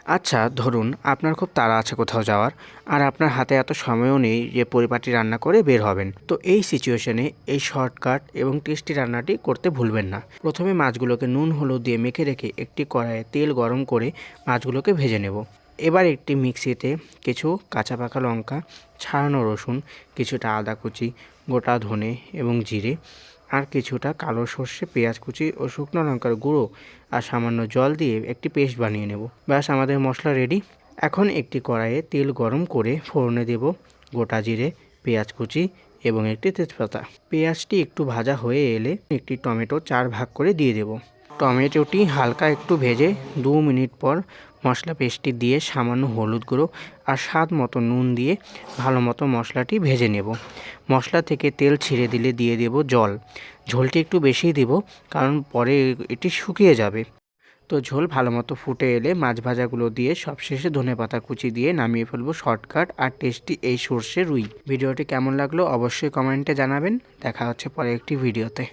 আচ্ছা, ধরুন আপনার খুব তাড়া আছে কোথাও যাওয়ার, আর আপনার হাতে এত সময়ও নেই যে পরিপাটি রান্না করে বের হবেন। তো এই সিচুয়েশনে এই শর্টকাট এবং টেস্টি রান্নাটি করতে ভুলবেন না। প্রথমে মাছগুলোকে নুন হলুদ দিয়ে মেখে রেখে একটি কড়াইয়ে তেল গরম করে মাছগুলোকে ভেজে নেব। এবার একটি মিক্সিতে কিছু কাঁচা পাকা লঙ্কা, ছাড়ানো রসুন, কিছুটা আদা কুচি, গোটা ধনে এবং জিরে, আর কিছুটা কালো সর্ষে, পেঁয়াজ কুচি ও শুকনো লঙ্কার গুঁড়ো আর সামান্য জল দিয়ে একটি পেস্ট বানিয়ে নেব। ব্যাস, আমাদের মশলা রেডি। এখন একটি কড়াইয়ে তেল গরম করে ফোড়নে দেব গোটা জিরে, পেঁয়াজ কুচি এবং একটি তেজপাতা। পেঁয়াজটি একটু ভাজা হয়ে এলে একটি টমেটো 4 ভাগ করে দিয়ে দেব। টমেটোটি হালকা একটু ভেজে 2 মিনিট পর মশলা পেস্টটি দিয়ে সামান্য হলুদ গুঁড়ো আর স্বাদ মতো নুন দিয়ে ভালো মতো মশলাটি ভেজে নেব। মশলা থেকে তেল ছেড়ে দিলে দিয়ে দেব জল। ঝোলটি একটু বেশিই দেব, কারণ পরে এটি শুকিয়ে যাবে। তো ঝোল ভালো মতো ফুটে এলে মাছ ভাজাগুলো দিয়ে সবশেষে ধনেপাতা কুচি দিয়ে নামিয়ে ফেলবো শর্টকাট আর টেস্টি এই সর্ষে রুই। ভিডিওটি কেমন লাগলো অবশ্যই কমেন্টে জানাবেন। দেখা হচ্ছে পরে একটি ভিডিওতে।